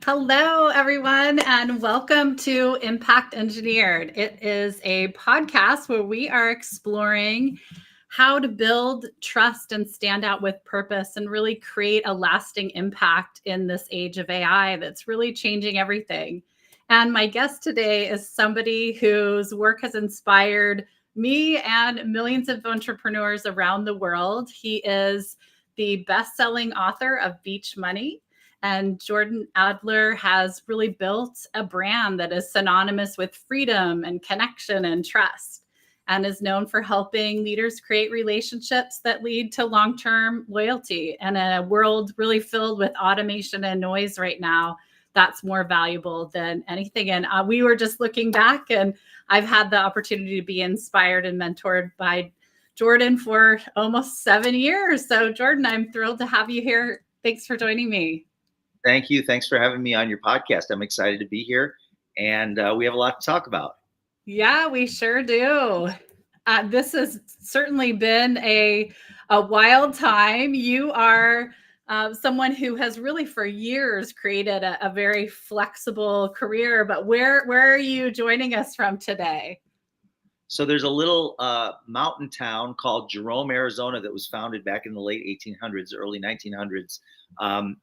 Hello, everyone, and welcome to Impact Engineered. It is a podcast where we are exploring how to build trust and stand out with purpose and really create a lasting impact in this age of AI that's really changing everything. And my guest today is somebody whose work has inspired me and millions of entrepreneurs around the world. He is the best-selling author of Beach Money. And Jordan Adler has really built a brand that is synonymous with freedom and connection and trust, and is known for helping leaders create relationships that lead to long-term loyalty. In a world really filled with automation and noise right now, that's more valuable than anything. And we were just looking back, and I've had the opportunity to be inspired and mentored by Jordan for almost 7 years. So Jordan, I'm thrilled to have you here. Thanks for joining me. Thank you. Thanks for having me on your podcast. I'm excited to be here, and we have a lot to talk about. Yeah, we sure do. This has certainly been a wild time. You are someone who has really for years created a very flexible career, but where are you joining us from today? So there's a little mountain town called Jerome, Arizona, that was founded back in the late 1800s, early 1900s.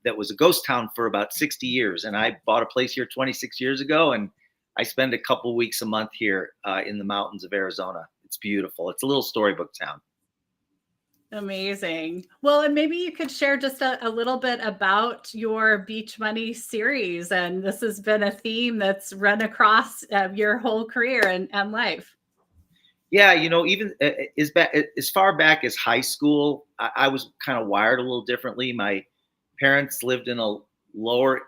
That was a ghost town for about 60 years. And I bought a place here 26 years ago, and I spend a couple weeks a month here in the mountains of Arizona. It's beautiful. It's a little storybook town. Amazing. Well, and maybe you could share just a little bit about your Beach Money series. And this has been a theme that's run across your whole career and life. Yeah, even as far back as high school, I was kind of wired a little differently. My parents lived in a lower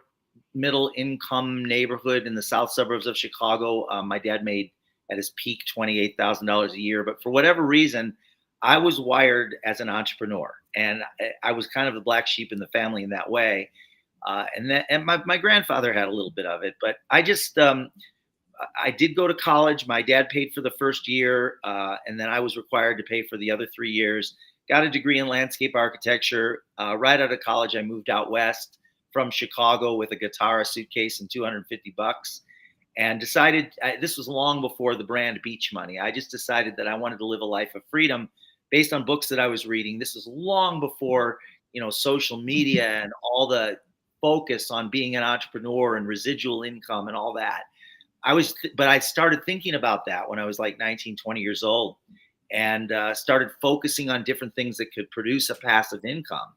middle income neighborhood in the south suburbs of Chicago. My dad made at his peak $28,000 a year, but for whatever reason, I was wired as an entrepreneur, and I was kind of the black sheep in the family in that way. And my grandfather had a little bit of it, but I did go to college. My dad paid for the first year, and then I was required to pay for the other 3 years. Got a degree in landscape architecture. Right out of college, I moved out west from Chicago with a guitar, a suitcase, and $250, and decided this was long before the brand Beach Money. I just decided that I wanted to live a life of freedom based on books that I was reading. This was long before social media and all the focus on being an entrepreneur and residual income and all that. But I started thinking about that when I was like 19, 20 years old, and started focusing on different things that could produce a passive income.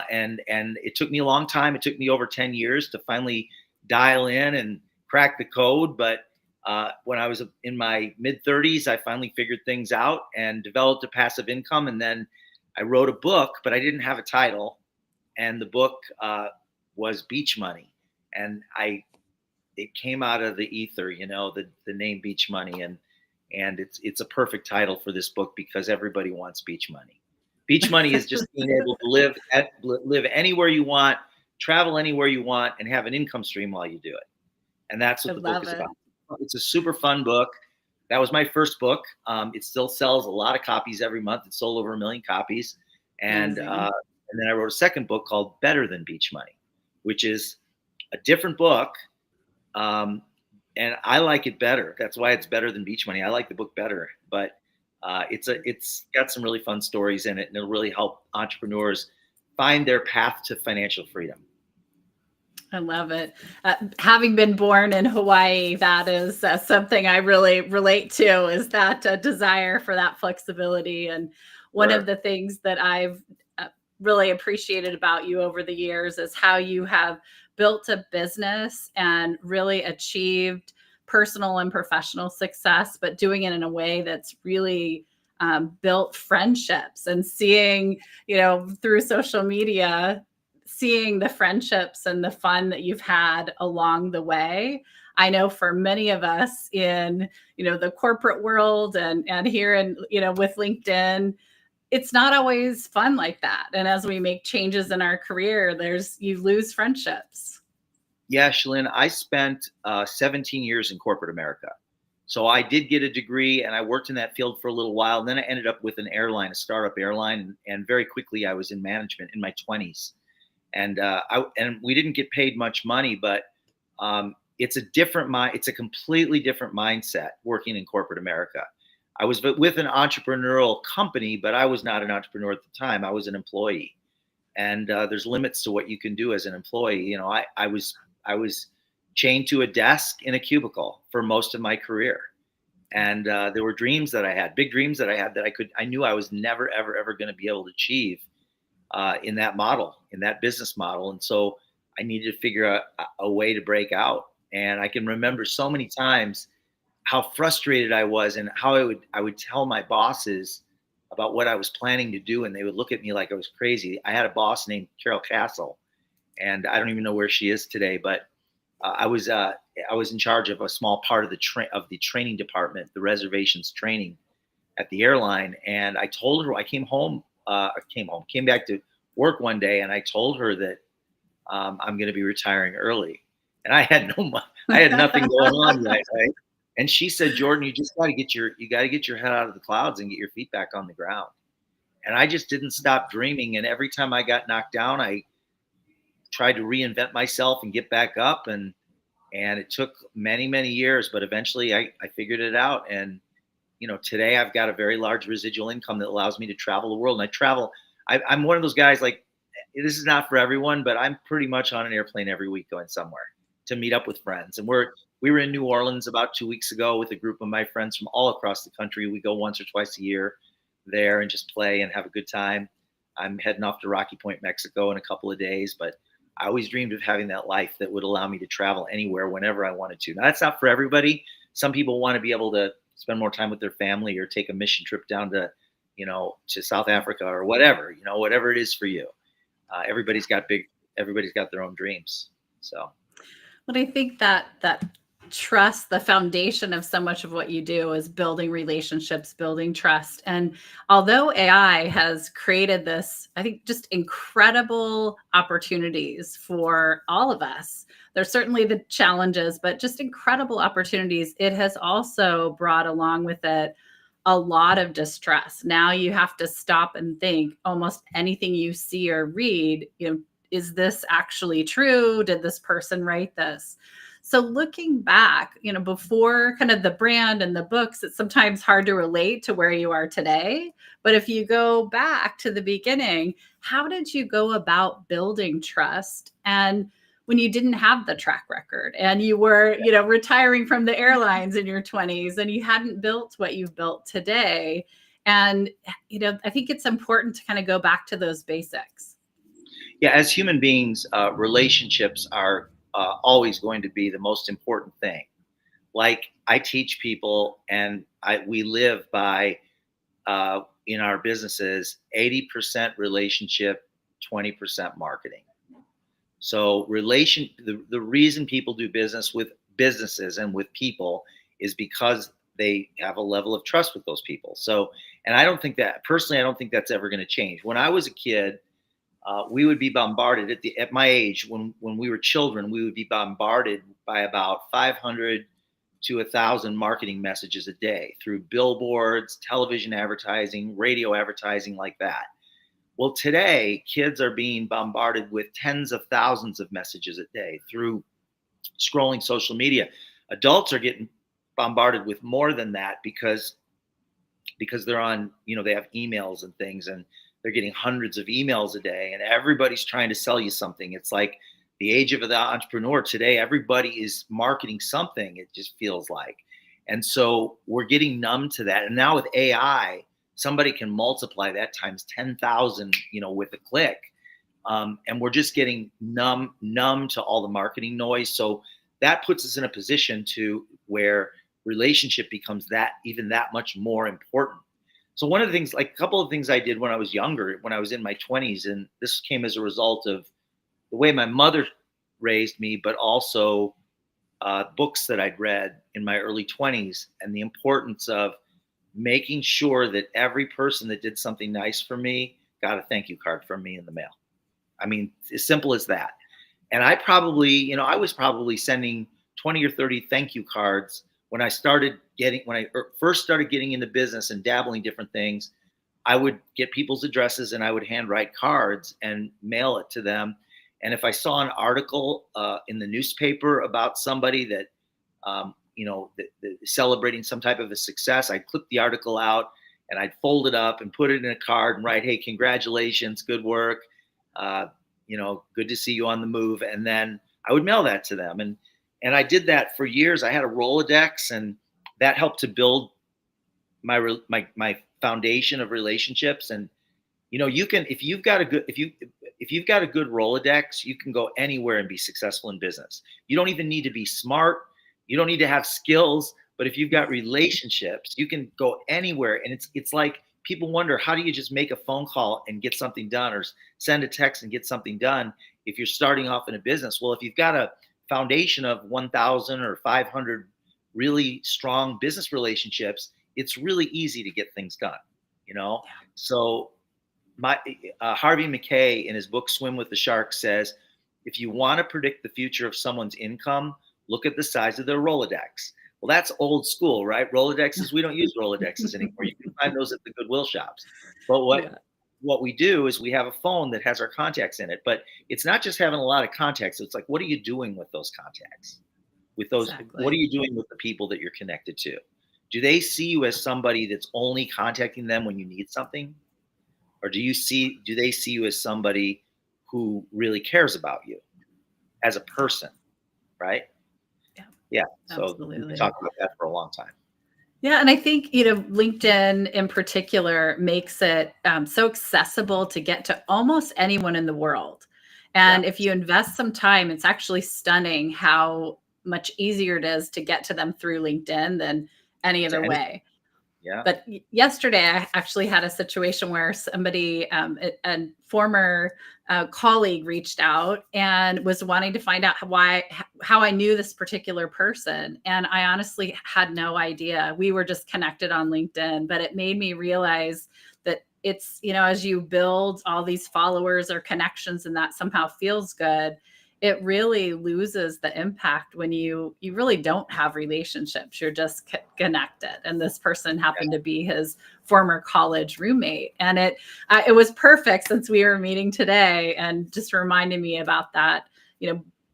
And it took me a long time. It took me over 10 years to finally dial in and crack the code. But when I was in my mid 30s, I finally figured things out and developed a passive income. And then I wrote a book, but I didn't have a title. And the book was Beach Money. And it came out of the ether, the name Beach Money, and it's a perfect title for this book because everybody wants beach money. Beach money is just being able to live anywhere you want, travel anywhere you want, and have an income stream while you do it. And that's what the book is about. It's a super fun book. That was my first book. It still sells a lot of copies every month. It sold over 1 million copies, and then I wrote a second book called Better Than Beach Money, which is a different book. And I like it better. That's why it's better than Beach Money. I like the book better, but it's got some really fun stories in it, and it'll really help entrepreneurs find their path to financial freedom. I love it. Having been born in Hawaii, that is something I really relate to, is that desire for that flexibility. And one of the things that I've really appreciated about you over the years is how you have built a business and really achieved personal and professional success, but doing it in a way that's really built friendships, and seeing, through social media, seeing the friendships and the fun that you've had along the way. I know for many of us in, the corporate world and here in, with LinkedIn, it's not always fun like that. And as we make changes in our career, you lose friendships. Yeah, Shalyn, I spent 17 years in corporate America. So I did get a degree, and I worked in that field for a little while. And then I ended up with an airline, a startup airline. And very quickly, I was in management in my 20s. And we didn't get paid much money, but it's a completely different mindset working in corporate America. I was with an entrepreneurial company, but I was not an entrepreneur at the time. I was an employee, and there's limits to what you can do as an employee. I was chained to a desk in a cubicle for most of my career, and there were dreams that I had, big dreams that I had that I knew I was never ever going to be able to achieve in that model, in that business model. And so I needed to figure out a way to break out. And I can remember so many times how frustrated I was, and how I would tell my bosses about what I was planning to do, and they would look at me like I was crazy. I had a boss named Carol Castle, and I don't even know where she is today, but I was in charge of a small part of the training department, the reservations training at the airline. And I told her, I came back to work one day, and I told her that I'm going to be retiring early, and I had nothing going on yet, right? And she said, Jordan, you just got to get your head out of the clouds and get your feet back on the ground. And I just didn't stop dreaming. And every time I got knocked down, I tried to reinvent myself and get back up. And it took many years, but eventually I figured it out. And today I've got a very large residual income that allows me to travel the world. And I travel. I'm one of those guys, like, this is not for everyone, but I'm pretty much on an airplane every week going somewhere to meet up with friends. And we were in New Orleans about 2 weeks ago with a group of my friends from all across the country. We go once or twice a year there and just play and have a good time. I'm heading off to Rocky Point, Mexico in a couple of days, but I always dreamed of having that life that would allow me to travel anywhere, whenever I wanted to. Now, that's not for everybody. Some people want to be able to spend more time with their family, or take a mission trip down to South Africa, or whatever, whatever it is for you. Everybody's got their own dreams. So, But I think that trust, the foundation of so much of what you do, is building relationships, building trust. And although AI has created this, I think, just incredible opportunities for all of us, there's certainly the challenges, but just incredible opportunities. It has also brought along with it a lot of distress. Now you have to stop and think. Almost anything you see or read, is this actually true? Did this person write this? So looking back, before kind of the brand and the books, it's sometimes hard to relate to where you are today. But if you go back to the beginning, how did you go about building trust? And when you didn't have the track record, and you were, retiring from the airlines in your 20s, and you hadn't built what you've built today. And, I think it's important to kind of go back to those basics. Yeah, as human beings, relationships are always going to be the most important thing. Like, I teach people, and we live by, in our businesses, 80% relationship, 20% marketing. So the reason people do business with businesses and with people is because they have a level of trust with those people. So, and I don't think that's ever going to change. When I was a kid, we would be bombarded at my age, when we were children, we would be bombarded by about 500 to 1,000 marketing messages a day through billboards, television advertising, radio advertising, like that. Well, today, kids are being bombarded with tens of thousands of messages a day through scrolling social media. Adults are getting bombarded with more than that, because they're on, they have emails and things, and they're getting hundreds of emails a day, and everybody's trying to sell you something. It's like the age of the entrepreneur today. Everybody is marketing something, it just feels like. And so we're getting numb to that. And now with AI, somebody can multiply that times 10,000, with a click. And we're just getting numb to all the marketing noise. So that puts us in a position to where relationship becomes even that much more important. So one of the things, like a couple of things I did when I was younger, when I was in my 20s, and this came as a result of the way my mother raised me, but also books that I'd read in my early 20s, and the importance of making sure that every person that did something nice for me got a thank you card from me in the mail. I mean, as simple as that. And I was probably sending 20 or 30 thank you cards when I first started getting into business and dabbling different things. I would get people's addresses, and I would handwrite cards and mail it to them. And if I saw an article in the newspaper about somebody that, that celebrating some type of a success, I'd clip the article out and I'd fold it up and put it in a card and write, "Hey, congratulations, good work. Uh, good to see you on the move." And then I would mail that to them. And I did that for years. I had a Rolodex, and that helped to build my foundation of relationships. And you can, if you've got a good Rolodex, you can go anywhere and be successful in business. You don't even need to be smart. You don't need to have skills, but if you've got relationships, you can go anywhere. And it's like people wonder, how do you just make a phone call and get something done, or send a text and get something done if you're starting off in a business? Well, if you've got a foundation of 1,000 or 500 really strong business relationships, it's really easy to get things done. So Harvey McKay in his book Swim with the Sharks says, if you want to predict the future of someone's income, look at the size of their Rolodex. Well, that's old school, right? Rolodexes, we don't use Rolodexes anymore. You can find those at the Goodwill shops. But what we do is we have a phone that has our contacts in it. But it's not just having a lot of contacts. It's like, what are you doing with those contacts? Exactly. What are you doing with the people that you're connected to? Do they see you as somebody that's only contacting them when you need something? Or do they see you as somebody who really cares about you as a person, right? Yeah. So Absolutely. we talked about that for a long time. Yeah. And I think, LinkedIn in particular makes it so accessible to get to almost anyone in the world. And if you invest some time, it's actually stunning how much easier it is to get to them through LinkedIn than any other way. Yeah. But yesterday, I actually had a situation where somebody, a former colleague, reached out and was wanting to find out how I knew this particular person. And I honestly had no idea. We were just connected on LinkedIn, but it made me realize that it's, as you build all these followers or connections and that somehow feels good, it really loses the impact when you really don't have relationships. You're just connected. And this person happened to be his former college roommate. And it was perfect, since we were meeting today, and just reminded me about that,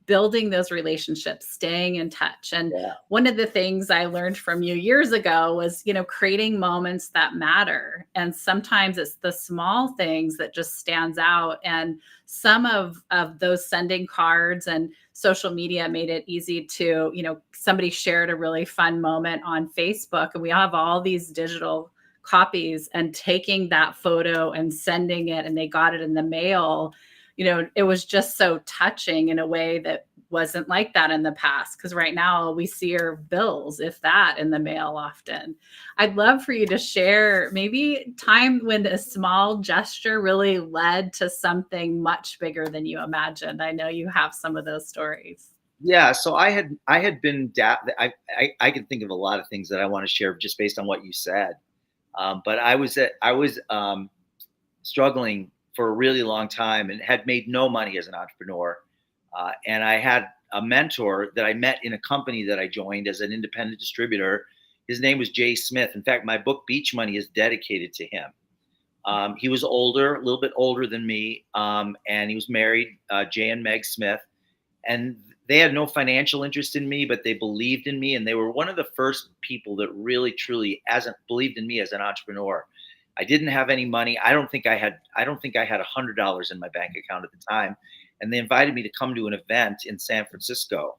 building those relationships, staying in touch. And one of the things I learned from you years ago was, creating moments that matter. And sometimes it's the small things that just stands out. And some of those sending cards and social media made it easy to, somebody shared a really fun moment on Facebook, and we have all these digital copies, and taking that photo and sending it, and they got it in the mail. It was just so touching in a way that wasn't like that in the past. Because right now we see our bills, if that, in the mail often. I'd love for you to share maybe time when a small gesture really led to something much bigger than you imagined. I know you have some of those stories. Yeah. So I had been, I can think of a lot of things that I want to share just based on what you said. But I was struggling for a really long time and had made no money as an entrepreneur. And I had a mentor that I met in a company that I joined as an independent distributor. His name was Jay Smith. In fact, my book Beach Money is dedicated to him. He was a little bit older than me, and he was married, Jay and Meg Smith. And they had no financial interest in me, but they believed in me. And they were one of the first people that really, truly believed in me as an entrepreneur. I didn't have any money. I don't think I had $100 in my bank account at the time. And they invited me to come to an event in San Francisco.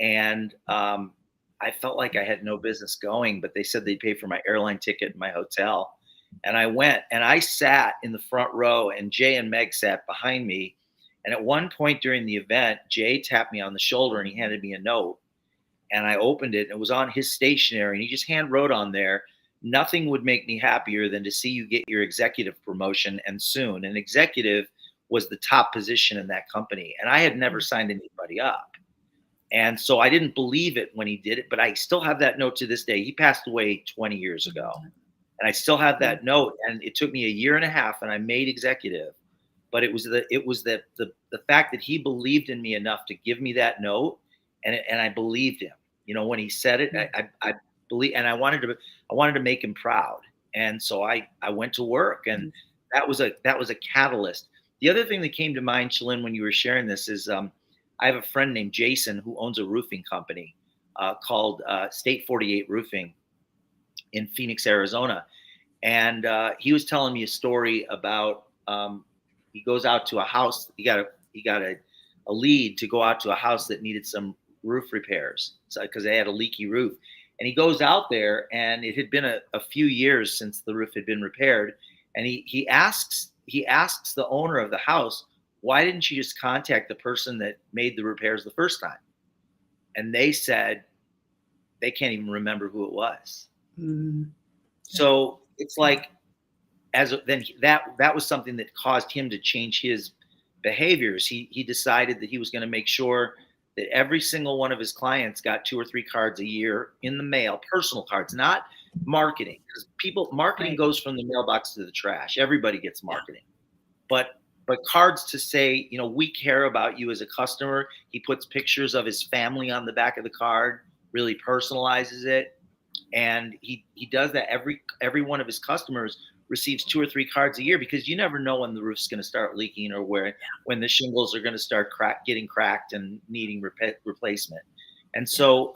And I felt like I had no business going, but they said they'd pay for my airline ticket and my hotel. And I went, and I sat in the front row, and Jay and Meg sat behind me. And at one point during the event, Jay tapped me on the shoulder and he handed me a note. And I opened it, and it was on his stationery. And he just hand wrote on there, "Nothing would make me happier than to see you get your executive promotion, and soon." And executive was the top position in that company. And I had never signed anybody up. And so I didn't believe it when he did it, but I still have that note to this day. He passed away 20 years ago. And I still have that note. And it took me a year and a half, and I made executive. But it was the fact that he believed in me enough to give me that note, and I believed him. When he said it, I believe, and I wanted to make him proud. And so I went to work, and that was a catalyst. The other thing that came to mind, Shalyn, when you were sharing this is I have a friend named Jason who owns a roofing company called State 48 Roofing in Phoenix, Arizona. And he was telling me a story about he goes out to a house. He got a lead to go out to a house that needed some roof repairs because they had a leaky roof. And he goes out there, and it had been a few years since the roof had been repaired. And he asks the owner of the house, why didn't you just contact the person that made the repairs the first time? And they said they can't even remember who it was. Mm. So it's like, that was something that caused him to change his behaviors. He decided that he was going to make sure that every single one of his clients got 2 or 3 cards a year in the mail, personal cards, not marketing, because marketing goes from the mailbox to the trash. Everybody gets marketing, but cards to say, we care about you as a customer. He puts pictures of his family on the back of the card, really personalizes it. And he does that. Every one of his customers receives 2 or 3 cards a year, because you never know when the roof's going to start leaking or when the shingles are going to start getting cracked and needing replacement. And so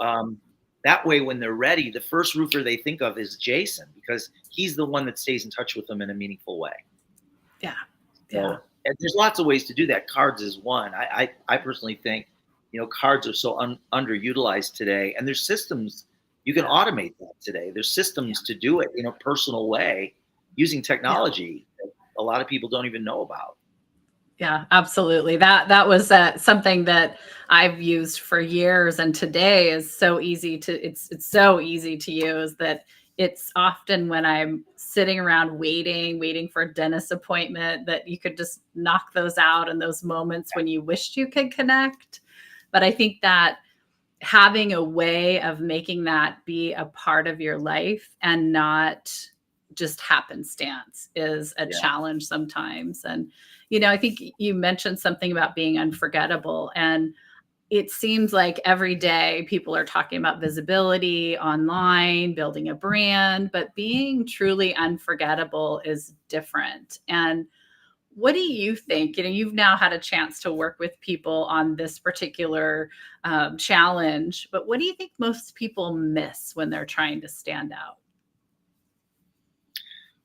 that way, when they're ready, the first roofer they think of is Jason, because he's the one that stays in touch with them in a meaningful way. Yeah. So, and there's lots of ways to do that. Cards is one. I personally think, cards are so underutilized today, and there's systems. You can automate that today. There's systems to do it in a personal way using technology that a lot of people don't even know about. Yeah, absolutely. That was something that I've used for years, and today is so easy it's so easy to use that it's often when I'm sitting around waiting for a dentist appointment that you could just knock those out in those moments when you wished you could connect. But I think that having a way of making that be a part of your life and not just happenstance is a challenge sometimes. And, I think you mentioned something about being unforgettable, and it seems like every day people are talking about visibility online, building a brand, but being truly unforgettable is different. And what do you think? You've now had a chance to work with people on this particular challenge, but what do you think most people miss when they're trying to stand out?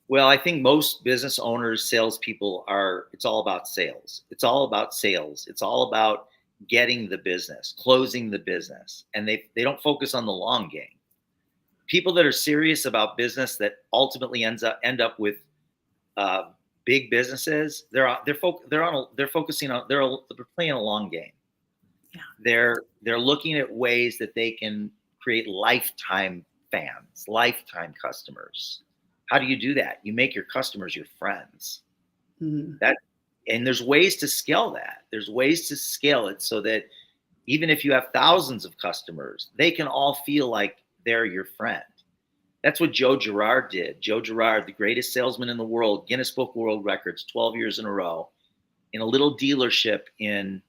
Well, I think most business owners, salespeople it's all about sales. It's all about sales. It's all about getting the business, closing the business. And they don't focus on the long game. People that are serious about business that ultimately end up with big businesses, they're playing a long game. Yeah. They're looking at ways that they can create lifetime fans, lifetime customers. How do you do that? You make your customers your friends. Mm-hmm. And there's ways to scale that. There's ways to scale it so that even if you have thousands of customers, they can all feel like they're your friend. That's what Joe Girard did. Joe Girard, the greatest salesman in the world, Guinness Book of World Records, 12 years in a row, in a little dealership in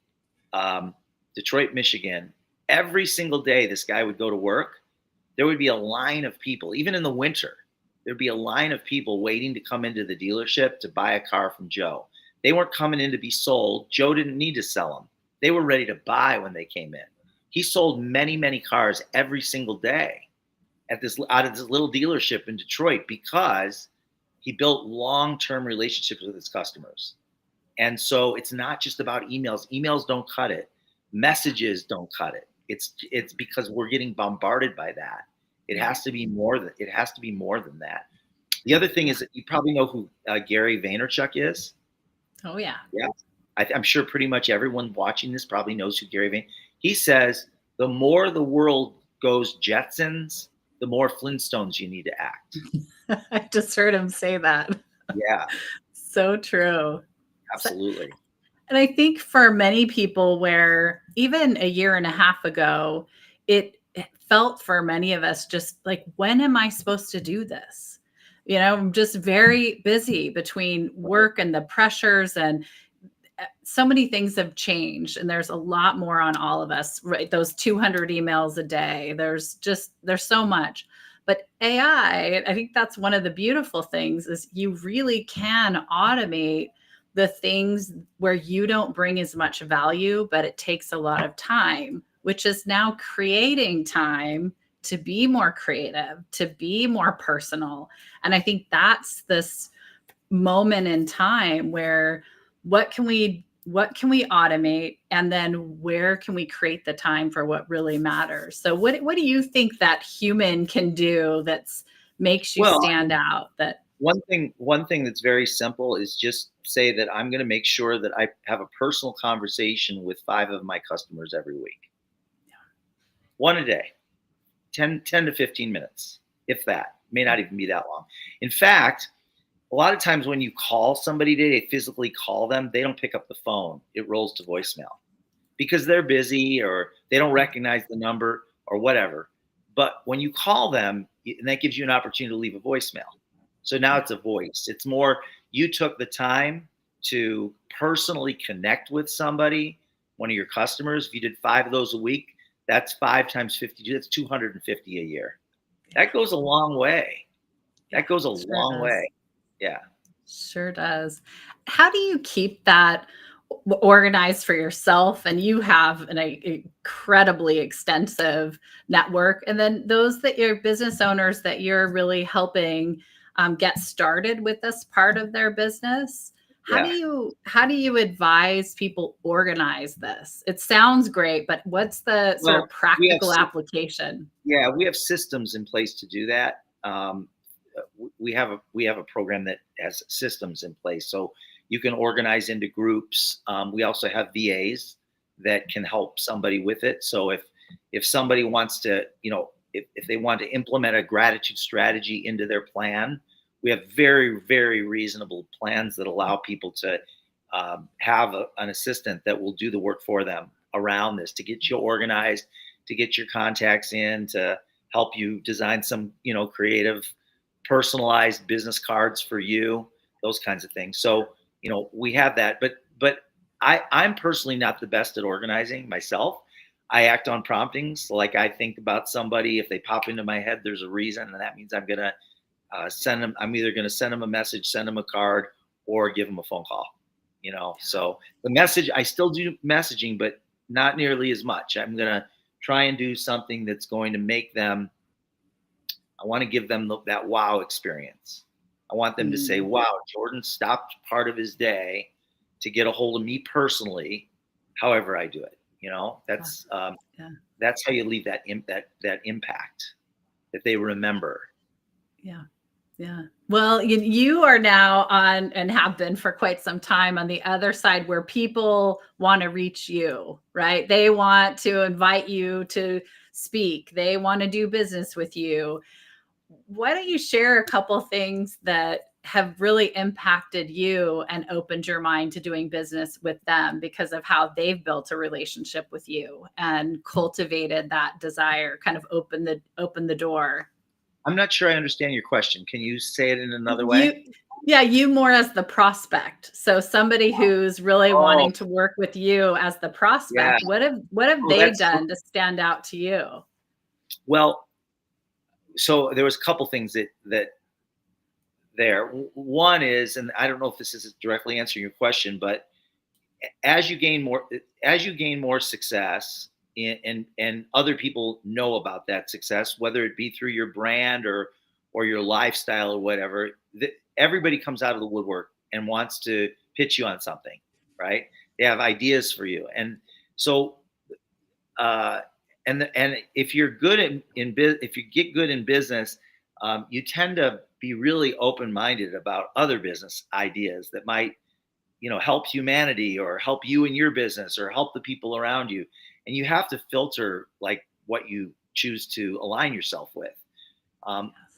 Detroit, Michigan. Every single day this guy would go to work, there would be a line of people, even in the winter. There'd be a line of people waiting to come into the dealership to buy a car from Joe. They weren't coming in to be sold. Joe didn't need to sell them. They were ready to buy when they came in. He sold many, many cars every single day out of this little dealership in Detroit, because he built long-term relationships with his customers. And so it's not just about emails. Emails don't cut it. Messages don't cut it. It's because we're getting bombarded by that. It has to be more than that. The other thing is that you probably know who Gary Vaynerchuk is. Oh yeah. Yeah. I'm sure pretty much everyone watching this probably knows who Gary Vaynerchuk. He says the more the world goes Jetsons, the more Flintstones you need to act. I just heard him say that. Yeah. So true. Absolutely. And I think for many people, where even a year and a half ago, it felt for many of us just like, when am I supposed to do this? I'm just very busy between work and the pressures, and so many things have changed, and there's a lot more on all of us, right? Those 200 emails a day, there's so much. But AI, I think that's one of the beautiful things, is you really can automate the things where you don't bring as much value, but it takes a lot of time, which is now creating time to be more creative, to be more personal. And I think that's this moment in time where what can we automate, and then where can we create the time for what really matters? So what do you think that human can do that's makes you Well, stand out? That one thing that's very simple is just say that I'm going to make sure that I have a personal conversation with 5 of my customers every week. One a day, 10 to 15 minutes, if that. May not even be that long. In fact, a lot of times when you call somebody today, they physically call them, they don't pick up the phone. It rolls to voicemail because they're busy or they don't recognize the number or whatever. But when you call them, and that gives you an opportunity to leave a voicemail. So now it's a voice. It's more you took the time to personally connect with somebody, one of your customers. If you did 5 of those a week, that's 5 times 50. That's 250 a year. That goes a long way. That goes a long way. Yeah. Sure does. How do you keep that organized for yourself? And you have an incredibly extensive network. And then those that you're business owners that you're really helping get started with this part of their business. How Yeah. do you advise people organize this? It sounds great, but what's the sort Well, of we have practical application? yeah, we have systems in place to do that. We have a program that has systems in place, so you can organize into groups. We also have VAs that can help somebody with it. So if somebody wants to, if they want to implement a gratitude strategy into their plan, we have very, very reasonable plans that allow people to have an assistant that will do the work for them around this to get you organized, to get your contacts in, to help you design some, creative, personalized business cards for you, those kinds of things. So, we have that, but I'm personally not the best at organizing myself. I act on promptings. So like I think about somebody, if they pop into my head, there's a reason, and that means I'm gonna send them. I'm either gonna send them a message, send them a card, or give them a phone call. So the message, I still do messaging, but not nearly as much. I'm gonna try and do something that's going to make them. I want to give them that wow experience. I want them to say, wow, Jordan stopped part of his day to get a hold of me personally, however I do it. That's how you leave that impact that they remember. Yeah. Yeah. Well, you are now on, and have been for quite some time, on the other side where people want to reach you, right? They want to invite you to speak. They want to do business with you. Why don't you share a couple things that have really impacted you and opened your mind to doing business with them because of how they've built a relationship with you and cultivated that desire, kind of open the door? I'm not sure I understand your question. Can you say it in another way? You more as the prospect. So somebody who's really Oh, wanting to work with you as the yeah. prospect, what have Oh, they that's done to stand out to you? well. So there was a couple things that there. One is, and I don't know if this is directly answering your question, but as you gain more success, and other people know about that success, whether it be through your brand or your lifestyle or whatever, everybody comes out of the woodwork and wants to pitch you on something, right? They have ideas for you, and so and if you're good if you get good in business, you tend to be really open-minded about other business ideas that might help humanity or help you in your business or help the people around you. And you have to filter like what you choose to align yourself with.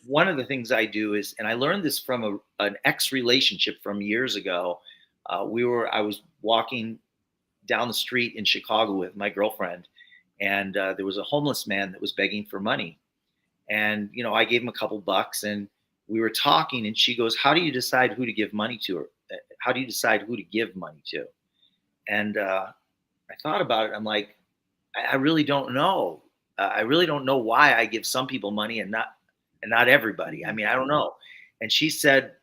One of the things I do is, and I learned this from an ex relationship from years ago. I was walking down the street in Chicago with my girlfriend, and there was a homeless man that was begging for money. And I gave him a couple bucks, and we were talking, and she goes, "How do you decide who to give money to? Or how do you decide who to give money to?" And I thought about it. I'm like, I really don't know. I really don't know why I give some people money and not everybody. I mean, I don't know. And she said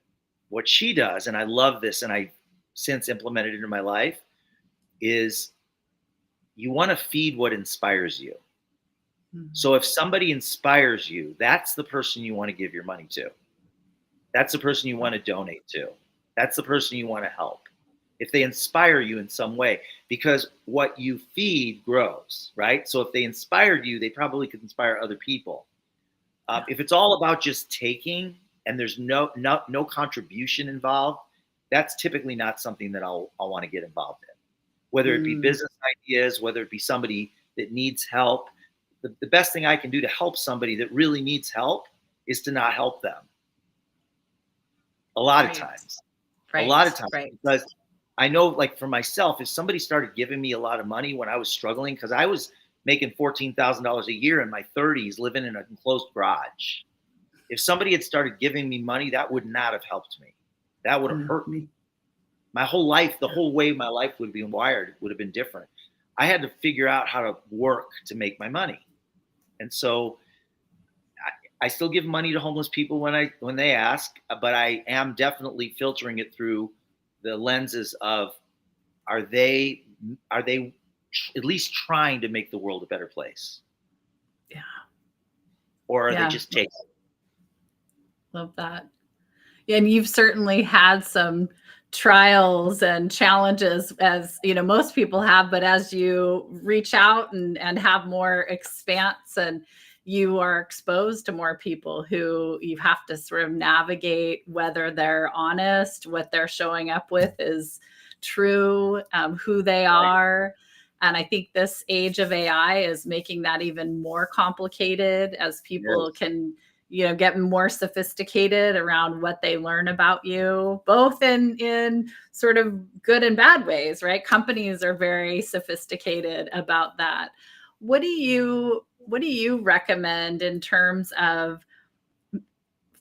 what she does, and I love this, and since implemented into my life is you want to feed what inspires you. So if somebody inspires you, that's the person you want to give your money to. That's the person you want to donate to. That's the person you want to help. If they inspire you in some way, because what you feed grows, right? So if they inspired you, they probably could inspire other people. If it's all about just taking and there's no contribution involved, that's typically not something that I'll want to get involved in. Whether it be business ideas, whether it be somebody that needs help, the best thing I can do to help somebody that really needs help is to not help them. A lot of times, because I know, like for myself, if somebody started giving me a lot of money when I was struggling, because I was making $14,000 a year in my 30s, living in an enclosed garage. If somebody had started giving me money, that would not have helped me. That would have hurt me. My whole life, the whole way my life would be wired would have been different. I had to figure out how to work to make my money. And so I still give money to homeless people when they ask, but I am definitely filtering it through the lenses of are they at least trying to make the world a better place? Yeah. Or are they just taking? Love that. And you've certainly had some trials and challenges, as you know, most people have, but as you reach out and have more expanse, and you are exposed to more people who you have to sort of navigate whether they're honest, what they're showing up with is true, who they are. And I think this age of AI is making that even more complicated as people can, you know, get more sophisticated around what they learn about you, both in sort of good and bad ways, right? Companies are very sophisticated about that. What do you recommend in terms of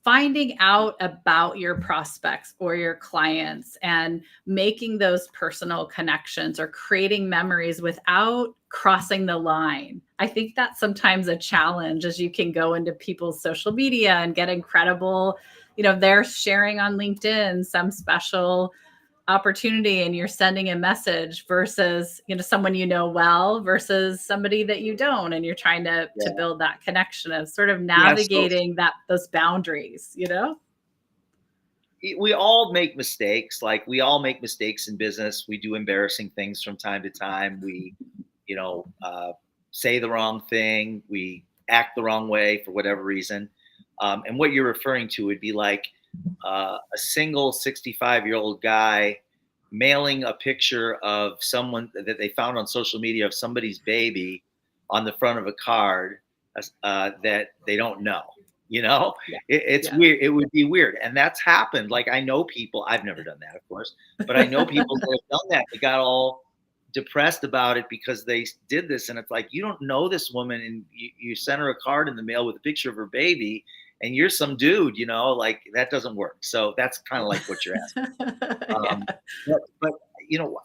finding out about your prospects or your clients and making those personal connections or creating memories without crossing the line? I think that's sometimes a challenge, as you can go into people's social media and get incredible, you know, they're sharing on LinkedIn some special opportunity and you're sending a message versus, you know, someone you know well versus somebody that you don't, and you're trying to build that connection of sort of navigating those boundaries, you know. We all make mistakes. Like we all make mistakes in business. We do embarrassing things from time to time. We, you know, say the wrong thing. We act the wrong way for whatever reason. And what you're referring to would be like a single 65-year-old guy mailing a picture of someone that they found on social media of somebody's baby on the front of a card that they don't know. You know, it's weird. It would be weird. And that's happened. Like I know people, I've never done that, of course, but I know people that have done that. They got all depressed about it because they did this. And it's like, you don't know this woman and you sent her a card in the mail with a picture of her baby and you're some dude, you know, like that doesn't work. So that's kind of like what you're asking. But you know,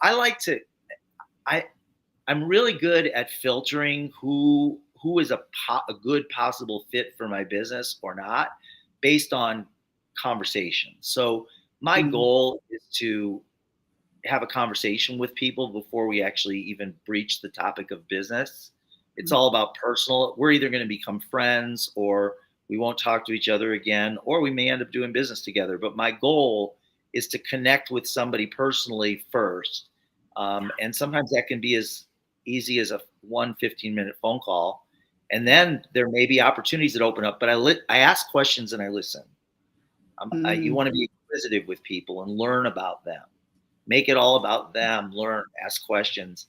I'm really good at filtering who is a good possible fit for my business or not based on conversation. So my goal is to have a conversation with people before we actually even breach the topic of business. It's all about personal. We're either going to become friends or we won't talk to each other again, or we may end up doing business together. But my goal is to connect with somebody personally first. And sometimes that can be as easy as a 15-minute phone call. And then there may be opportunities that open up, but I ask questions and I listen. You want to be inquisitive with people and learn about them. Make it all about them. Learn, ask questions,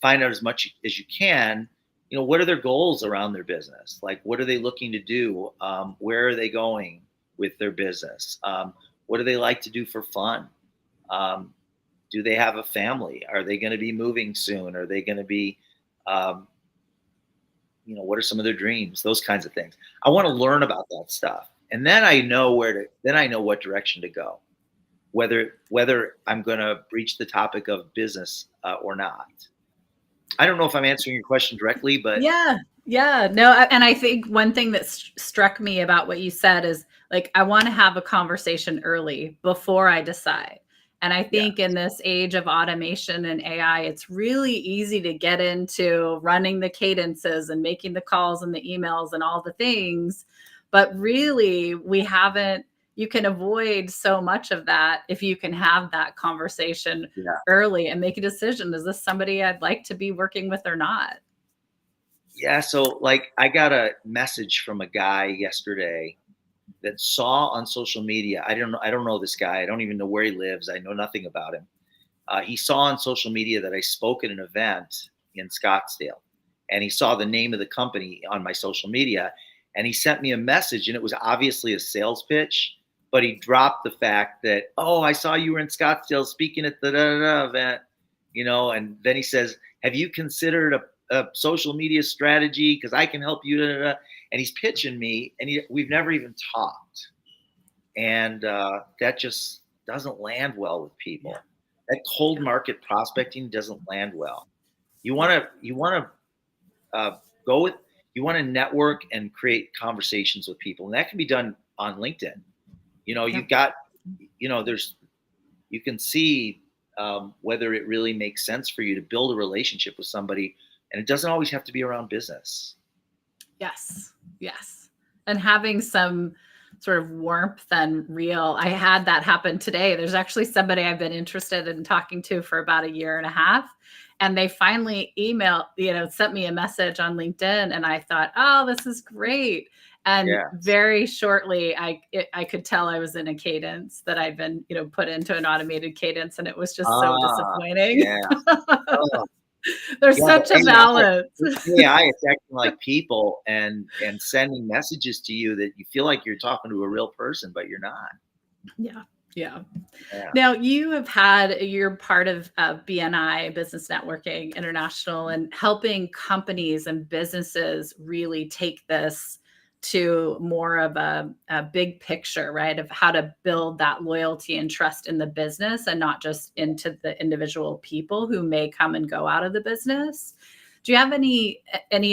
find out as much as you can. You know, what are their goals around their business? Like, what are they looking to do? Where are they going with their business? What do they like to do for fun? Do they have a family? Are they going to be moving soon? Are they going to be, you know, what are some of their dreams? Those kinds of things. I want to learn about that stuff. And then I know what direction to go, whether I'm going to breach the topic of business or not. I don't know if I'm answering your question directly, but no. And I think one thing that struck me about what you said is like, I want to have a conversation early before I decide. And I Yeah. think in this age of automation and AI, it's really easy to get into running the cadences and making the calls and the emails and all the things. But really, we haven't, you can avoid so much of that if you can have that conversation Yeah. early and make a decision. Is this somebody I'd like to be working with or not? Yeah. So like I got a message from a guy yesterday that saw on social media. I don't know this guy. I don't even know where he lives. I know nothing about him. He saw on social media that I spoke at an event in Scottsdale, and he saw the name of the company on my social media, and he sent me a message, and it was obviously a sales pitch, but he dropped the fact that, oh, I saw you were in Scottsdale speaking at the da, da, da event, and then he says, have you considered a social media strategy? Because I can help you. Da, da, da. And he's pitching me, and we've never even talked. And that just doesn't land well with people. Yeah. That cold market prospecting doesn't land well. You want to go with you want to network and create conversations with people, and that can be done on LinkedIn. Yeah. You've got there's you can see whether it really makes sense for you to build a relationship with somebody, and it doesn't always have to be around business. Yes. Yes. And having some sort of warmth and real. I had that happen today. There's actually somebody I've been interested in talking to for about a year and a half. And they finally sent me a message on LinkedIn. And I thought, oh, this is great. And Yeah. very shortly, I could tell I was in a cadence that I'd been, put into an automated cadence. And it was just so disappointing. Yeah. Oh, There's yeah, such a balance. AI is acting like people and sending messages to you that you feel like you're talking to a real person, but you're not. Yeah. Yeah. Yeah. Now, you're part of BNI, Business Networking International, and helping companies and businesses really take this to more of a big picture, right? Of how to build that loyalty and trust in the business and not just into the individual people who may come and go out of the business. Do you have any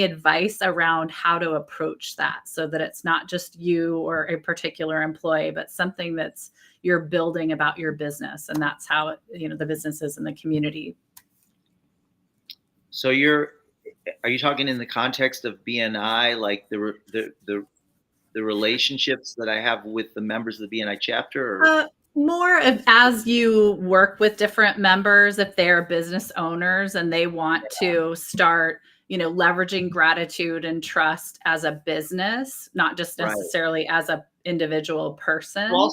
advice around how to approach that so that it's not just you or a particular employee, but something that's you're building about your business, and that's how the businesses in the community? So are you talking in the context of BNI, like the relationships that I have with the members of the BNI chapter? Or? More of as you work with different members, if they're business owners and they want to start, leveraging gratitude and trust as a business, not just Right. necessarily as a individual person. Well,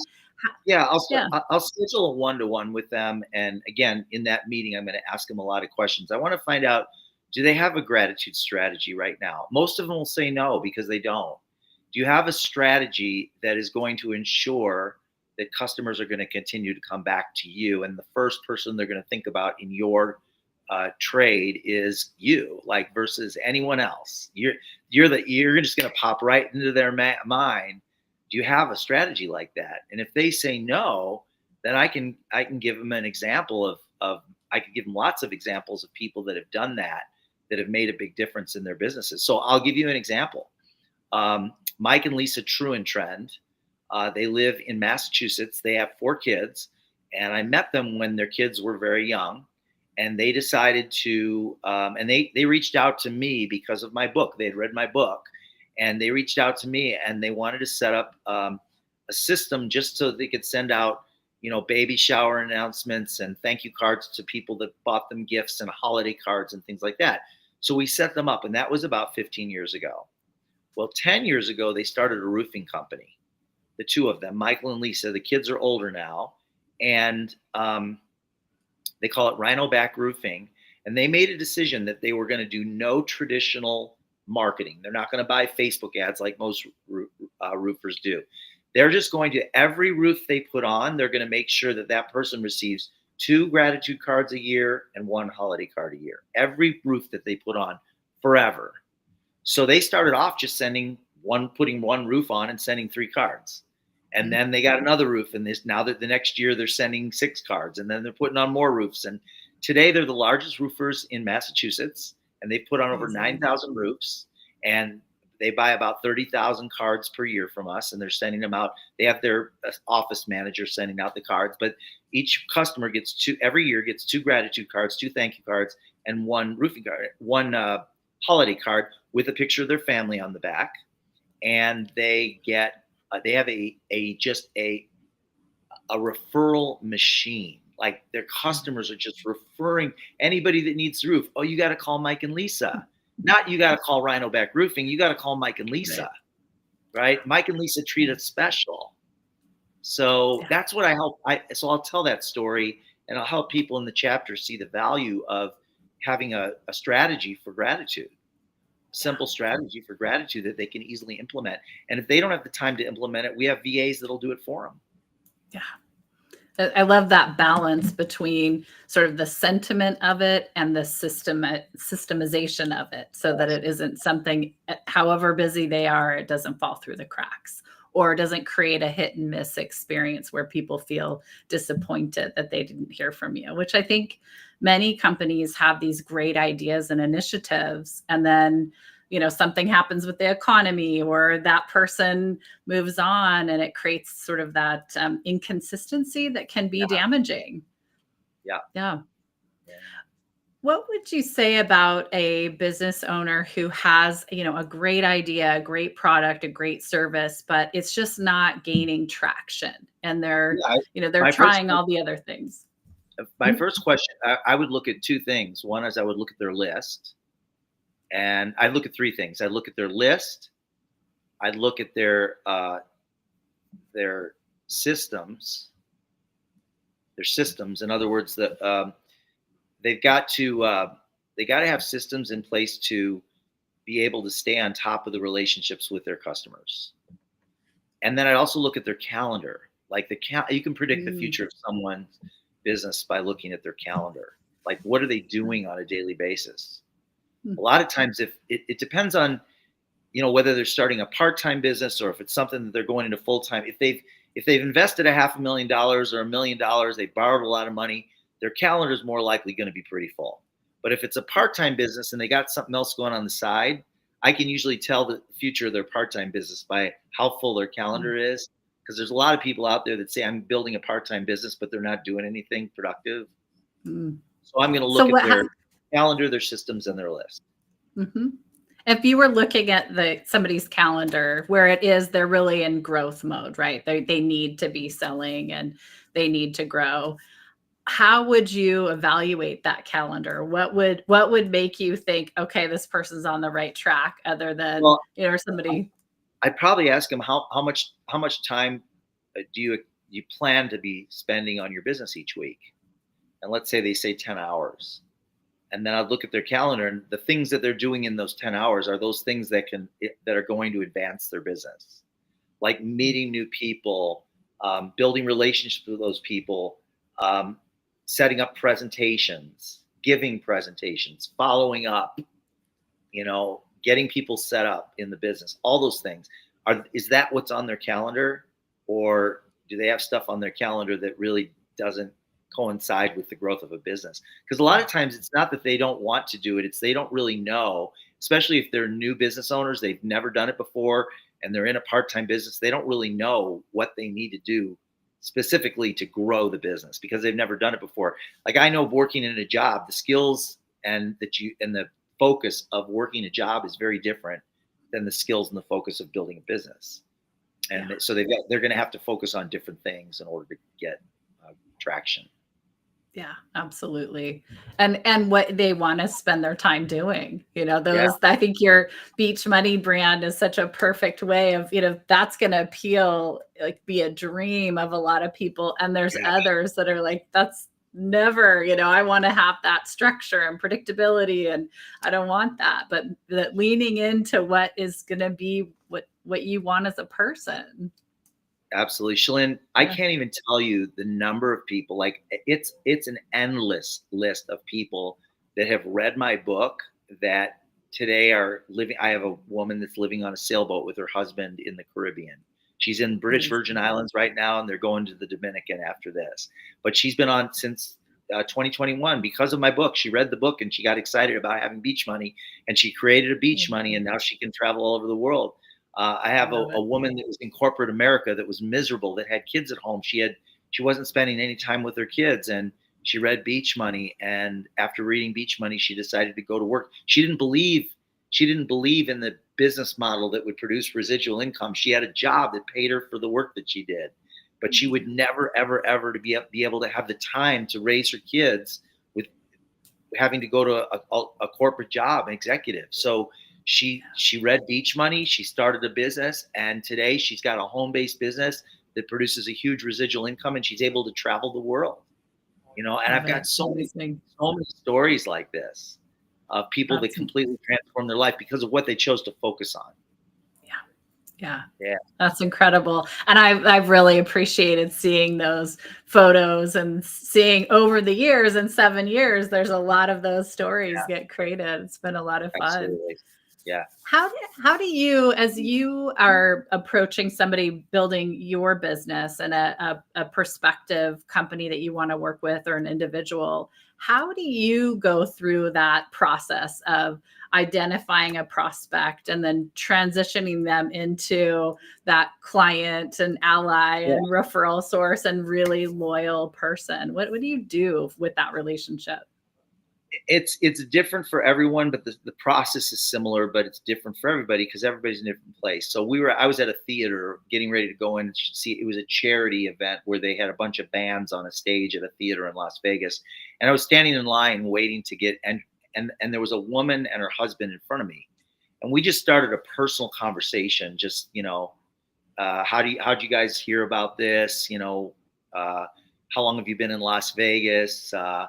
yeah, Yeah. I'll schedule a one-to-one with them, and again, in that meeting, I'm going to ask them a lot of questions. I want to find out, do they have a gratitude strategy right now? Most of them will say no because they don't. Do you have a strategy that is going to ensure that customers are going to continue to come back to you, and the first person they're going to think about in your trade is you, like versus anyone else? You're just going to pop right into their mind. Do you have a strategy like that? And if they say no, then I can give them an example of I could give them lots of examples of people that have done that have made a big difference in their businesses. So I'll give you an example. Mike and Lisa Truentrend, they live in Massachusetts. They have 4 kids, and I met them when their kids were very young, and they decided to and they reached out to me because of my book. They had read my book, and they reached out to me, and they wanted to set up a system just so they could send out baby shower announcements and thank you cards to people that bought them gifts and holiday cards and things like that. So we set them up, and that was about 15 years ago. Well, 10 years ago, they started a roofing company, the 2 of them, Michael and Lisa. The kids are older now, and they call it Rhinoback Roofing. And they made a decision that they were going to do no traditional marketing. They're not going to buy Facebook ads like most roofers do. They're just going to, every roof they put on, they're going to make sure that that person receives 2 gratitude cards a year and 1 holiday card a year. Every roof that they put on, forever. So they started off just putting 1 roof on and sending 3 cards. And then they got another roof, and now that the next year they're sending 6 cards, and then they're putting on more roofs. And today they're the largest roofers in Massachusetts, and they've put on over 9,000 roofs. And they buy about 30,000 cards per year from us, and they're sending them out. They have their office manager sending out the cards, but each customer gets every year gets 2 gratitude cards, 2 thank you cards, and 1 roofing card, 1 holiday card with a picture of their family on the back. And they get they have a referral machine. Like, their customers are just referring anybody that needs the roof. Oh, you got to call Mike and Lisa. Not you got to call Rhinoback Roofing. You got to call Mike and Lisa, right? Mike and Lisa treat us special. So that's what I help. So I'll tell that story, and I'll help people in the chapter see the value of having a strategy for gratitude, a simple strategy for gratitude that they can easily implement. And if they don't have the time to implement it, we have VAs that'll do it for them. Yeah. I love that balance between sort of the sentiment of it and the systemization of it, so that it isn't something, however busy they are, it doesn't fall through the cracks, or doesn't create a hit and miss experience where people feel disappointed that they didn't hear from you, which I think many companies have these great ideas and initiatives, and then something happens with the economy, or that person moves on, and it creates sort of that inconsistency that can be damaging. Yeah. What would you say about a business owner who has, a great idea, a great product, a great service, but it's just not gaining traction, and they're trying all the other things? My first question, I would look at 2 things. One is I would look at their list. And I look at 3 things. I look at their list. I look at their systems. Their systems. In other words, they've got to have systems in place to be able to stay on top of the relationships with their customers. And then I also look at their calendar. Like you can predict the future of someone's business by looking at their calendar. Like, what are they doing on a daily basis? A lot of times, if it depends on, whether they're starting a part-time business or if it's something that they're going into full-time. If they've invested $500,000 or $1 million, they borrowed a lot of money, their calendar is more likely going to be pretty full. But if it's a part-time business and they got something else going on the side, I can usually tell the future of their part-time business by how full their calendar is. Because there's a lot of people out there that say, I'm building a part-time business, but they're not doing anything productive. So I'm going to look at their calendar, their systems, and their list. If you were looking at somebody's calendar where it is, they're really in growth mode, right? They need to be selling and they need to grow. How would you evaluate that calendar? What would make you think, okay, this person's on the right track, other than somebody? I'd probably ask them how much time do you plan to be spending on your business each week? And let's say they say 10 hours. And then I'd look at their calendar, and the things that they're doing in those 10 hours are those things that are going to advance their business, like meeting new people, building relationships with those people, setting up presentations, giving presentations, following up, getting people set up in the business. All those things is that what's on their calendar, or do they have stuff on their calendar that really doesn't coincide with the growth of a business? Because a lot of times it's not that they don't want to do it, it's they don't really know, especially if they're new business owners, they've never done it before, and they're in a part-time business. They don't really know what they need to do specifically to grow the business because they've never done it before. Like, I know working in a job, the skills and the focus of working a job is very different than the skills and the focus of building a business. And so they're going to have to focus on different things in order to get traction. Yeah, absolutely. And what they want to spend their time doing, I think your Beach Money brand is such a perfect way of, that's going to appeal, like, be a dream of a lot of people. And there's others that are like, that's never, I want to have that structure and predictability, and I don't want that. But leaning into what is going to be what you want as a person. Absolutely. Shalyn, I can't even tell you the number of people, like it's an endless list of people that have read my book that today are living. I have a woman that's living on a sailboat with her husband in the Caribbean. She's in British Virgin Islands right now, and they're going to the Dominican after this. But she's been on since 2021 because of my book. She read the book and she got excited about having beach money, and she created a beach money, and now she can travel all over the world. I have a woman that was in corporate America that was miserable, that had kids at home. She wasn't spending any time with her kids, and she read Beach Money. And after reading Beach Money, she decided to go to work. She didn't believe in the business model that would produce residual income. She had a job that paid her for the work that she did, but she would never, ever, ever to be able to have the time to raise her kids with having to go to a corporate job, an executive. So she read Beach Money. She started a business, and today she's got a home-based business that produces a huge residual income, and she's able to travel the world. And I've got so many stories like this of people that completely transform their life because of what they chose to focus on. Yeah. That's incredible. And I've really appreciated seeing those photos and seeing over the years, in 7 years, there's a lot of those stories get created. It's been a lot of fun. Absolutely. Yeah. How do you, as you are approaching somebody building your business and a prospective company that you want to work with, or an individual, how do you go through that process of identifying a prospect and then transitioning them into that client and ally and referral source and really loyal person? What do you do with that relationship? It's different for everyone, but the process is similar, but it's different for everybody because everybody's in a different place. So I was at a theater getting ready to go in and see, it was a charity event where they had a bunch of bands on a stage at a theater in Las Vegas. And I was standing in line waiting to get, and there was a woman and her husband in front of me. And we just started a personal conversation. Just, how'd you guys hear about this? How long have you been in Las Vegas? And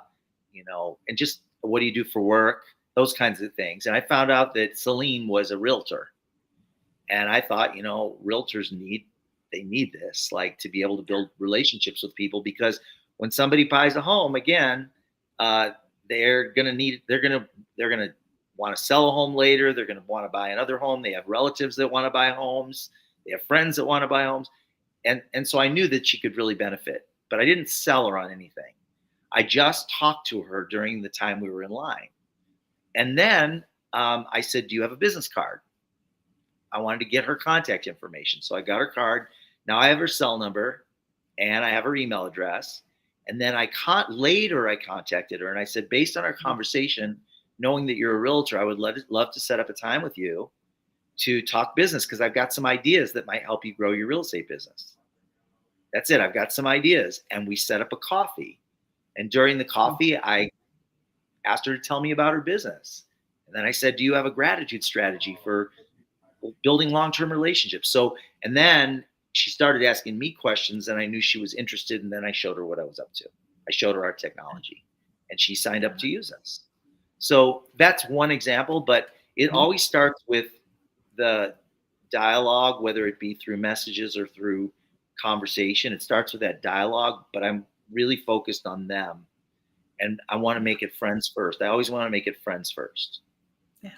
just, what do you do for work? Those kinds of things. And I found out that Celine was a realtor. And I thought, realtors need this, like, to be able to build relationships with people, because when somebody buys a home, again, they're going to want to sell a home later. They're going to want to buy another home. They have relatives that want to buy homes. They have friends that want to buy homes. And so I knew that she could really benefit, but I didn't sell her on anything. I just talked to her during the time we were in line. And then I said, do you have a business card? I wanted to get her contact information. So I got her card. Now I have her cell number and I have her email address. And then later I contacted her and I said, based on our conversation, knowing that you're a realtor, I would love to set up a time with you to talk business, because I've got some ideas that might help you grow your real estate business. That's it. I've got some ideas. And we set up a coffee. And during the coffee, I asked her to tell me about her business. And then I said, do you have a gratitude strategy for building long-term relationships? And then she started asking me questions, and I knew she was interested. And then I showed her what I was up to. I showed her our technology, and she signed up to use us. So that's one example, but it always starts with the dialogue, whether it be through messages or through conversation. It starts with that dialogue, but I'm really focused on them, and I want to make it friends first. I always want to make it friends first. Yeah.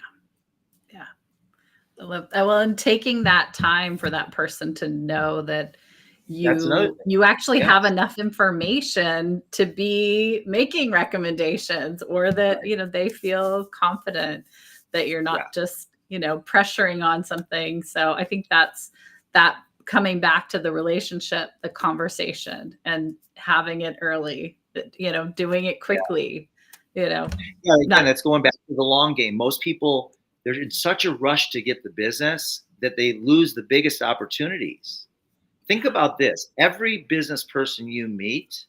Well, and taking that time for that person to know that you actually have enough information to be making recommendations, or that, they feel confident that you're not just, pressuring on something. So I think that's that, coming back to the relationship, the conversation, and having it early, doing it quickly, again, that's going back to the long game. Most people, they're in such a rush to get the business that they lose the biggest opportunities. Think about this. Every business person you meet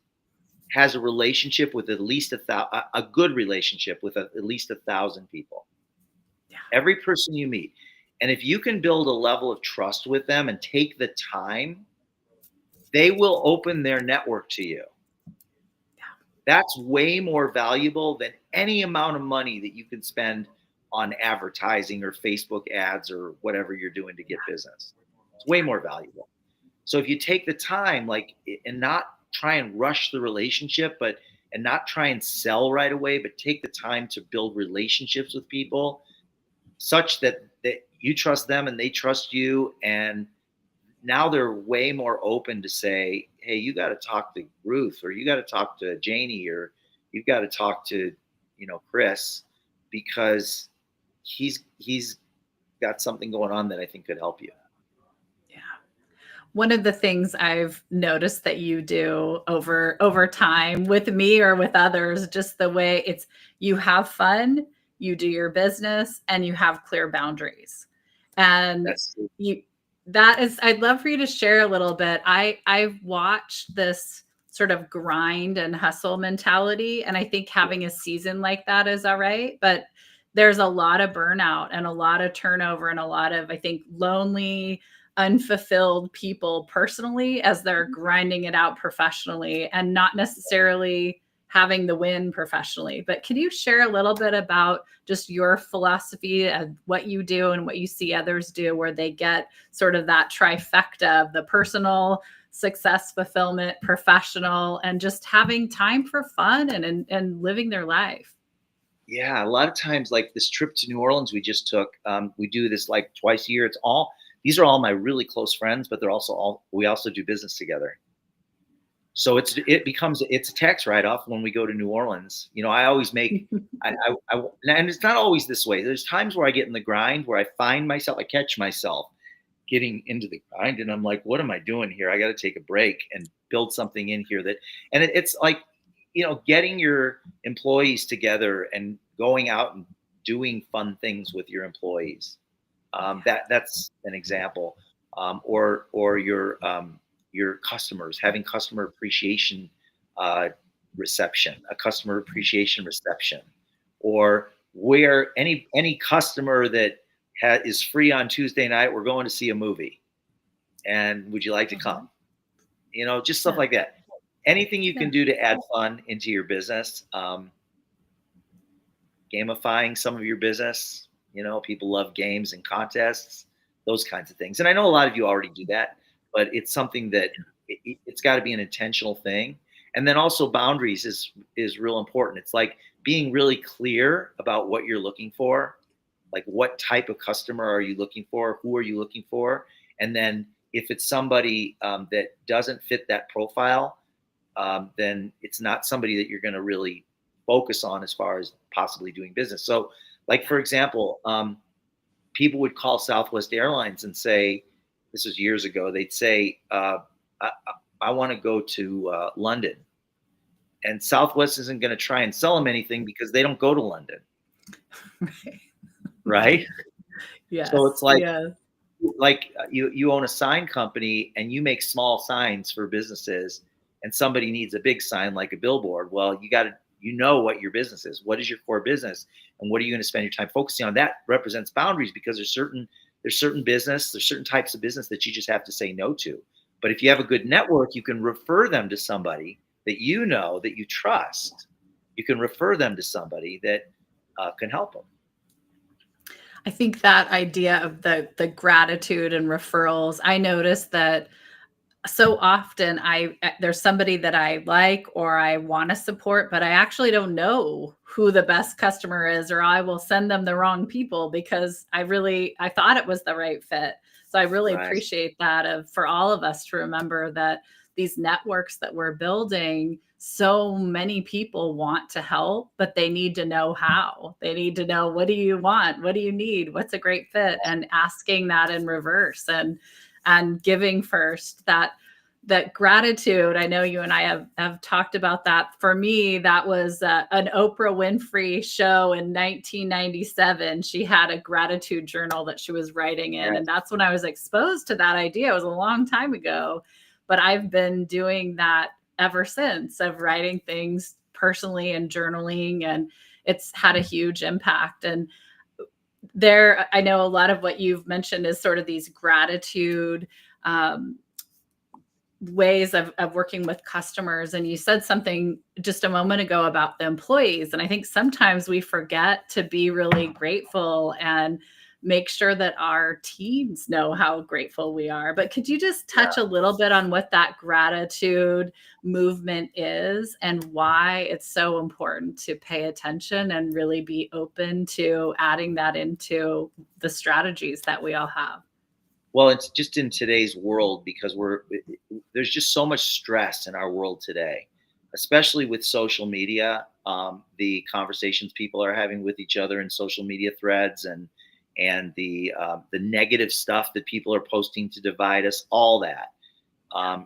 has a relationship with at least a good relationship with at least 1,000 people. Yeah. Every person you meet. And if you can build a level of trust with them and take the time, they will open their network to you. Yeah. That's way more valuable than any amount of money that you can spend on advertising or Facebook ads or whatever you're doing to get business. It's way more valuable. So if you take the time, and not try and rush the relationship, and not try and sell right away, but take the time to build relationships with people such that you trust them and they trust you. And now they're way more open to say, hey, you got to talk to Ruth, or you got to talk to Janie, or you've got to talk to, Chris, because he's got something going on that I think could help you. Yeah. One of the things I've noticed that you do over time with me or with others, just the way you have fun, you do your business, and you have clear boundaries. And That's you that is I'd love for you to share a little bit. I've watched this sort of grind and hustle mentality, and I think having a season like that is all right, but there's a lot of burnout and a lot of turnover and a lot of, I think, lonely, unfulfilled people personally as they're grinding it out professionally and not necessarily having the win professionally. But can you share a little bit about just your philosophy and what you do and what you see others do, where they get sort of that trifecta of the personal success, fulfillment, professional, and just having time for fun and living their life? Yeah, a lot of times, like this trip to New Orleans we just took, we do this like twice a year. These are all my really close friends, but we also do business together. So it's a tax write off when we go to New Orleans. I always make, and it's not always this way. There's times where I get in the grind where I catch myself getting into the grind, and I'm like, what am I doing here? I got to take a break and build something in here it's like, getting your employees together and going out and doing fun things with your employees. That's an example. Or your customers, having customer appreciation reception, or where any customer that is free on Tuesday night, we're going to see a movie, and would you like to come? Just stuff like that. Anything you can do to add fun into your business, gamifying some of your business. People love games and contests, those kinds of things. And I know a lot of you already do that, but it's something that it's got to be an intentional thing. And then also boundaries is real important. It's like being really clear about what you're looking for. Like, what type of customer are you looking for? Who are you looking for? And then if it's somebody that doesn't fit that profile, then it's not somebody that you're going to really focus on as far as possibly doing business. So, like, for example, people would call Southwest Airlines and say, this was years ago, they'd say, I want to go to London. And Southwest isn't going to try and sell them anything because they don't go to London. Right? Yes. So it's like, you own a sign company and you make small signs for businesses, and somebody needs a big sign like a billboard. Well, you know what your business is. What is your core business, and what are you going to spend your time focusing on? That represents boundaries, because there's certain types of business that you just have to say no to. But if you have a good network, you can refer them to somebody that that you trust. You can refer them to somebody that can help them. I think that idea of the gratitude and referrals, I noticed that so often there's somebody that I like or I want to support, but I actually don't know who the best customer is, or I will send them the wrong people because I thought it was the right fit. So I really appreciate that for all of us to remember that these networks that we're building, so many people want to help, but they need to know how. They need to know, what do you want? What do you need? What's a great fit? And asking that in reverse and giving first. That gratitude. I know you and I have talked about that. For me, that was an Oprah Winfrey show in 1997. She had a gratitude journal that she was writing in. Right. And that's when I was exposed to that idea. It was a long time ago, but I've been doing that ever since, of writing things personally and journaling. And it's had a huge impact. And I know a lot of what you've mentioned is sort of these gratitude ways of working with customers. And you said something just a moment ago about the employees. And I think sometimes we forget to be really grateful and make sure that our teams know how grateful we are. But could you just touch a little bit on what that gratitude movement is and why it's so important to pay attention and really be open to adding that into the strategies that we all have? Well, it's just in today's world, because there's just so much stress in our world today, especially with social media, the conversations people are having with each other in social media threads, and the negative stuff that people are posting to divide us, all that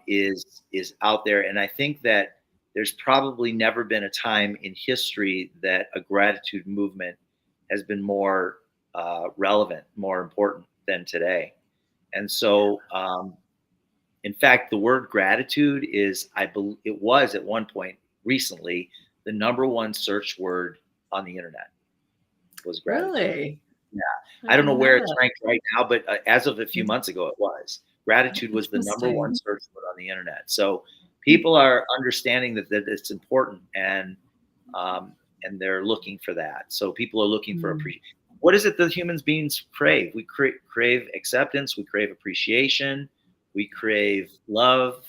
is out there. And I think that there's probably never been a time in history that a gratitude movement has been more relevant, more important than today. And so, in fact, the word gratitude is, I believe, it was at one point recently the number one search word on the internet was gratitude. Really? Yeah, I I don't know didn't know where it's that. ranked right now, but as of a few months ago, it was. Gratitude was the number one Interesting. search word on the internet. So people are understanding that it's important, um, and they're looking for that. So people are looking for Mm. appreciation. What is it that humans beings crave? We crave acceptance. We crave appreciation. We crave love.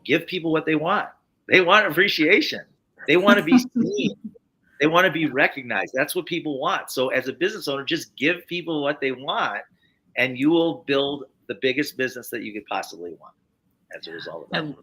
Give people what they want. They want appreciation. They want to be seen. They want to be recognized. That's what people want. So as a business owner, just give people what they want, and you will build the biggest business that you could possibly want as a result of that. I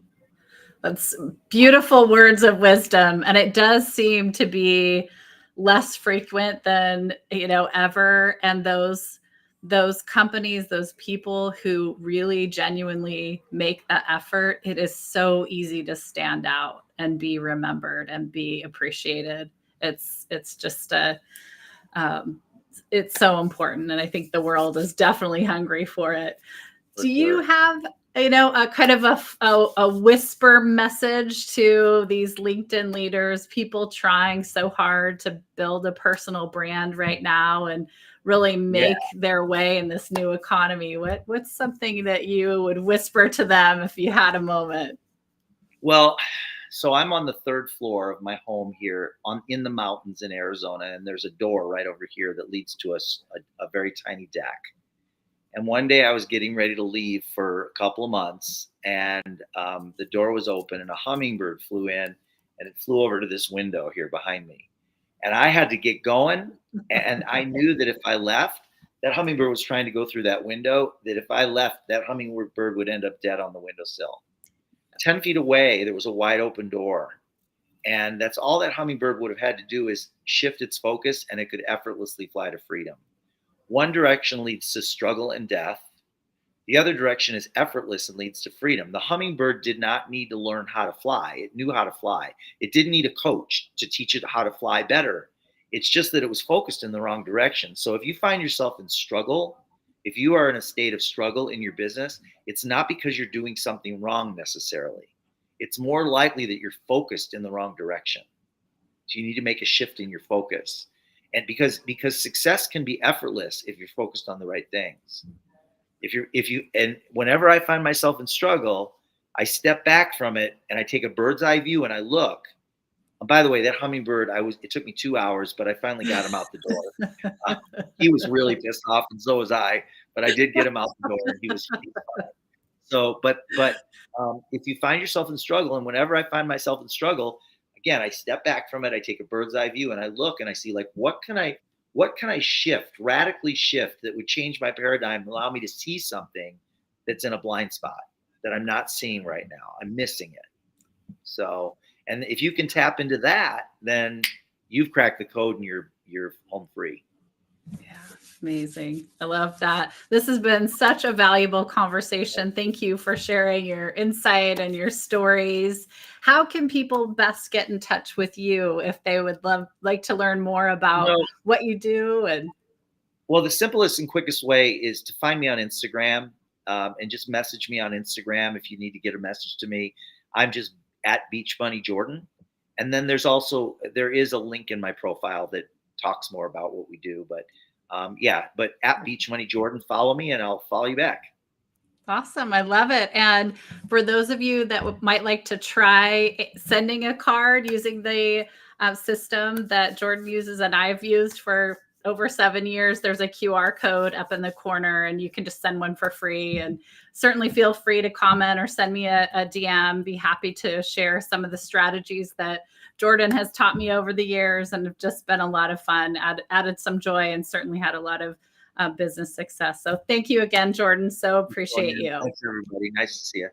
That's beautiful words of wisdom. And it does seem to be less frequent than, ever. And those companies, those people who really genuinely make that effort, it is so easy to stand out and be remembered and be appreciated. It's just um, it's so important. And I think the world is definitely hungry for it. For Do you sure. have, a kind of a whisper message to these LinkedIn leaders, people trying so hard to build a personal brand right now and really Yeah. make their way in this new economy? What's something that you would whisper to them if you had a moment? Well, so I'm on the third floor of my home here in the mountains in Arizona, and there's a door right over here that leads to a very tiny deck. And one day I was getting ready to leave for a couple of months, and the door was open, and a hummingbird flew in, and it flew over to this window here behind me. And I had to get going, and I knew that if I left, that hummingbird was trying to go through that window, that if I left, that hummingbird would end up dead on the windowsill. 10 feet away, there was a wide open door. And that's all that hummingbird would have had to do is shift its focus, and it could effortlessly fly to freedom. One direction leads to struggle and death. The other direction is effortless and leads to freedom. The hummingbird did not need to learn how to fly. It knew how to fly. It didn't need a coach to teach it how to fly better. It's just that it was focused in the wrong direction. So if you find yourself in struggle, if you are in a state of struggle in your business, it's not because you're doing something wrong necessarily. It's more likely that you're focused in the wrong direction. So you need to make a shift in your focus. And because success can be effortless if you're focused on the right things. And whenever I find myself in struggle, I step back from it and I take a bird's eye view and I look. And by the way, that hummingbird, it took me 2 hours, but I finally got him out the door. He was really pissed off, and so was I, but I did get him out the door, and he was fine. So, but if you find yourself in struggle, and whenever I find myself in struggle, again, I step back from it. I take a bird's eye view, and I look, and I see, like, what can I radically shift that would change my paradigm and allow me to see something that's in a blind spot that I'm not seeing right now. I'm missing it. So, and if you can tap into that, then you've cracked the code and you're home free. Yeah, amazing. I love that. This has been such a valuable conversation. Thank you for sharing your insight and your stories. How can people best get in touch with you if they would like to learn more about what you do? Well, the simplest and quickest way is to find me on Instagram, and just message me on Instagram if you need to get a message to me. I'm just at Beach Bunny Jordan. And then there is a link in my profile that talks more about what we do. But but at Beach Bunny Jordan, follow me and I'll follow you back. Awesome. I love it. And for those of you that might like to try sending a card using the system that Jordan uses and I've used for over 7 years, there's a QR code up in the corner and you can just send one for free. And certainly feel free to comment or send me a DM. Be happy to share some of the strategies that Jordan has taught me over the years and have just been a lot of fun, added some joy, and certainly had a lot of business success. So thank you again, Jordan. So appreciate you. Thanks, everybody. Nice to see you.